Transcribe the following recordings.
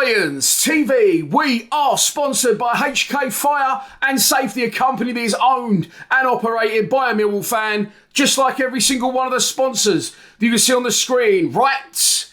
Lions TV, we are sponsored by HK Fire and Safety, a company that is owned and operated by a Millwall fan, just like every single one of the sponsors that you can see on the screen right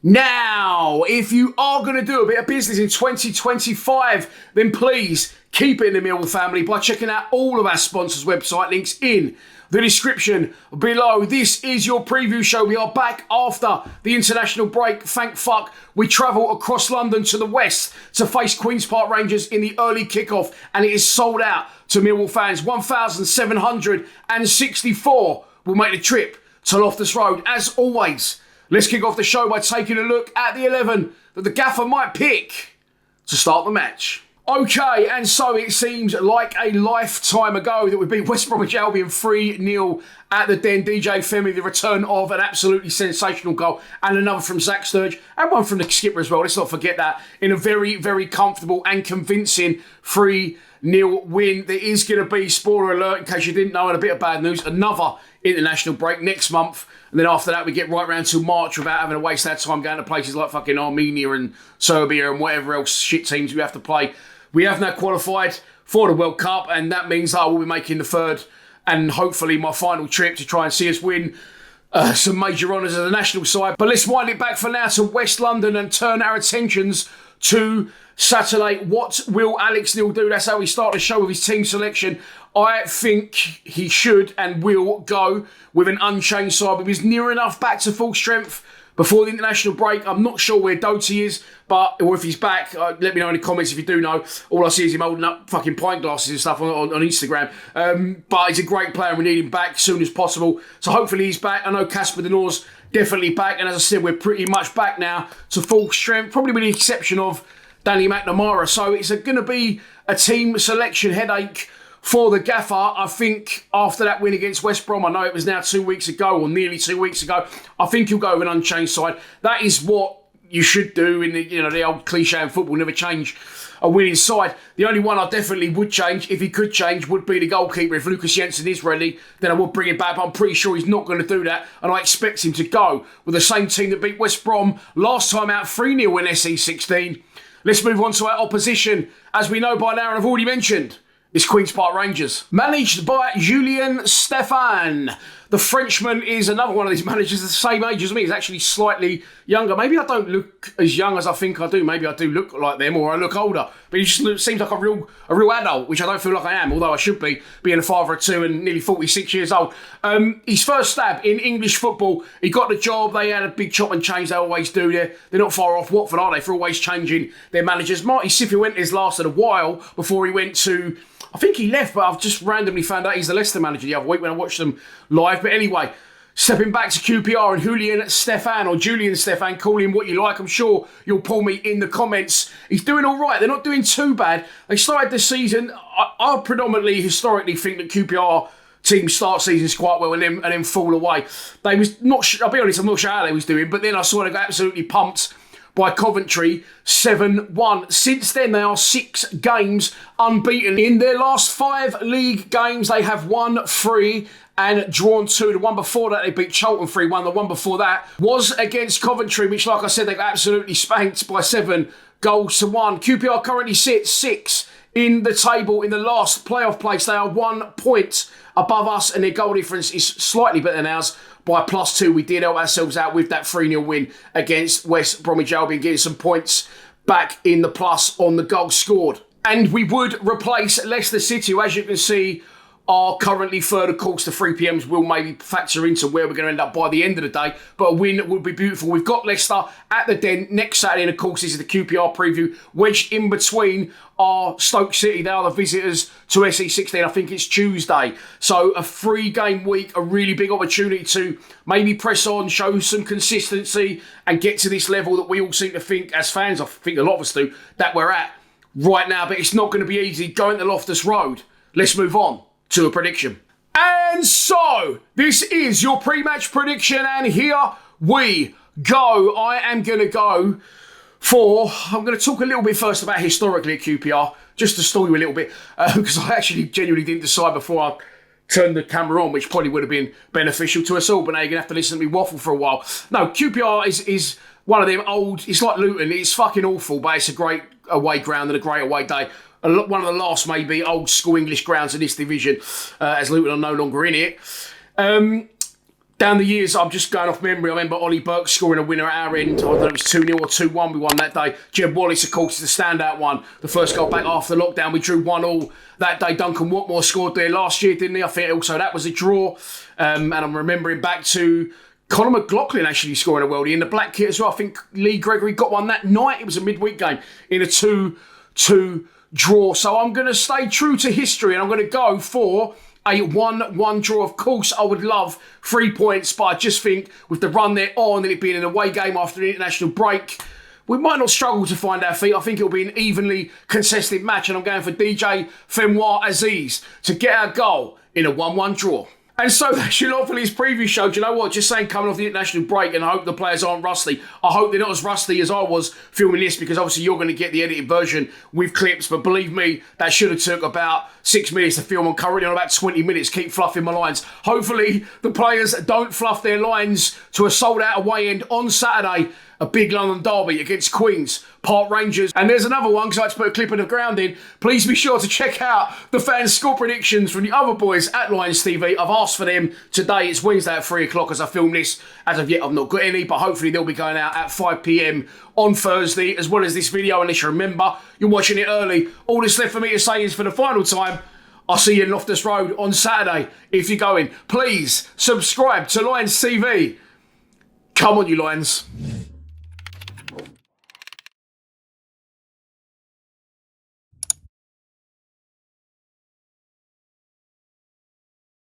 now. If you are going to do a bit of business in 2025, then please keep it in the Millwall family by checking out all of our sponsors' website links in the description below. This is your preview show. We are back after the international break. Thank fuck. We travel across London to the west to face Queen's Park Rangers in the early kickoff, and it is sold out to Millwall fans. 1,764 will make the trip to Loftus Road. As always, let's kick off the show by taking a look at the 11 that the gaffer might pick to start the match. Okay, and so it seems like a lifetime ago that we beat West Bromwich Albion 3-0 at the Den. DJ Femi, the return of an absolutely sensational goal, and another from Zach Sturge, and one from the skipper as well. Let's not forget that, in a very, very comfortable and convincing 3-0 win. There is going to be, spoiler alert, in case you didn't know, and a bit of bad news, another international break next month. And then after that, we get right round to March without having to waste our time going to places like fucking Armenia and Serbia and whatever else shit teams we have to play. We have now qualified for the World Cup, and that means that I will be making the third and hopefully my final trip to try and see us win some major honours as a national side. But let's wind it back for now to West London and turn our attentions to Saturday. What will Alex Neil do? That's how we start the show with his team selection. I think he should and will go with an unchanged side. He was near enough back to full strength before the international break. I'm not sure where Doty is, or if he's back. Let me know in the comments if you do know. All I see is him holding up fucking pint glasses and stuff on Instagram. But he's a great player and we need him back as soon as possible. So hopefully he's back. I know Casper De Nor's definitely back. And as I said, we're pretty much back now to full strength, probably with the exception of Danny McNamara. So it's going to be a team selection headache for the gaffer. I think after that win against West Brom, I know it was now 2 weeks ago, or nearly 2 weeks ago, I think he'll go with an unchanged side. That is what you should do in the old cliche in football, never change a winning side. The only one I definitely would change, if he could change, would be the goalkeeper. If Lucas Jensen is ready, then I would bring him back, but I'm pretty sure he's not going to do that, and I expect him to go with the same team that beat West Brom last time out 3-0 in SE16. Let's move on to our opposition. As we know by now, and I've already mentioned, it's Queen's Park Rangers, managed by Julien Stéphan. The Frenchman is another one of these managers the same age as me. He's actually slightly younger. Maybe I don't look as young as I think I do. Maybe I do look like them, or I look older. But he just seems like a real adult, which I don't feel like I am, although I should be, being a father of two and nearly 46 years old. His first stab in English football, he got the job. They had a big chop and change. They always do. They're not far off Watford, are they, for always changing their managers. Marty Cifuentes lasted a while before he went to, I think he left, but I've just randomly found out he's the Leicester manager the other week when I watched them live. But anyway, stepping back to QPR and Julien Stéphan, or Julien Stéphan, call him what you like. I'm sure you'll pull me in the comments. He's doing all right. They're not doing too bad. They started the season. I predominantly, historically, think that QPR teams start seasons quite well and then fall away. They was not. I'll be honest, I'm not sure how they was doing, but then I saw they got absolutely pumped by Coventry 7-1. Since then, they are 6 games unbeaten. In their last 5 league games, they have won 3 and drawn 2. The one before that, they beat Charlton 3-1. The one before that was against Coventry, which, like I said, they got absolutely spanked by 7-1. QPR currently sits 6 in the table in the last playoff place. They are 1 point above us, and their goal difference is slightly better than ours by +2. We did help ourselves out with that 3-0 win against West Bromwich Albion, getting some points back in the plus on the goals scored. And we would replace Leicester City, who, as you can see, are currently third. Of course, the 3 PMs will maybe factor into where we're going to end up by the end of the day, but a win would be beautiful. We've got Leicester at the Den next Saturday, and of course, this is the QPR preview. Wedged in between are Stoke City. They are the visitors to SE16. I think it's Tuesday. So a 3-game week, a really big opportunity to maybe press on, show some consistency, and get to this level that we all seem to think, as fans, I think a lot of us do, that we're at right now. But it's not going to be easy going to Loftus Road. Let's move on to a prediction. And so, this is your pre-match prediction, and here we go. I am going to go for, I'm going to talk a little bit first about historically at QPR, just to stall you a little bit, because I actually genuinely didn't decide before I turned the camera on, which probably would have been beneficial to us all, but now you're going to have to listen to me waffle for a while. No, QPR is one of them old, it's like Luton, it's fucking awful, but it's a great away ground and a great away day. One of the last, maybe, old school English grounds in this division, as Luton are no longer in it. Down the years, I'm just going off memory. I remember Ollie Burke scoring a winner at our end. I don't know if it was 2-0 or 2-1 we won that day. Jeb Wallace, of course, is the standout one. The first goal back after the lockdown. We drew 1-1 that day. Duncan Watmore scored there last year, didn't he? I think also that was a draw. And I'm remembering back to Conor McLaughlin actually scoring a worldie in the black kit as well. I think Lee Gregory got one that night. It was a midweek game in a 2-2 draw. So I'm going to stay true to history and I'm going to go for a 1-1 draw. Of course, I would love 3 points, but I just think with the run they're on and it being an away game after an international break, we might not struggle to find our feet. I think it'll be an evenly contested match, and I'm going for DJ Fenwa Aziz to get our goal in a 1-1 draw. And so that's your lot for this preview show. Do you know what? Just saying, coming off the international break, and I hope the players aren't rusty. I hope they're not as rusty as I was filming this, because obviously you're going to get the edited version with clips. But believe me, that should have took about 6 minutes to film. I'm currently on about 20 minutes. Keep fluffing my lines. Hopefully the players don't fluff their lines to a sold-out away end on Saturday. A big London derby against Queens Park Rangers. And there's another one, because I like to put a clip of the ground in. Please be sure to check out the fans' score predictions from the other boys at Lions TV. I've asked for them today. It's Wednesday at 3 o'clock as I film this. As of yet, I've not got any, but hopefully they'll be going out at 5 p.m. on Thursday, as well as this video, unless you remember, you're watching it early. All that's left for me to say is, for the final time, I'll see you in Loftus Road on Saturday. If you're going, please subscribe to Lions TV. Come on, you Lions.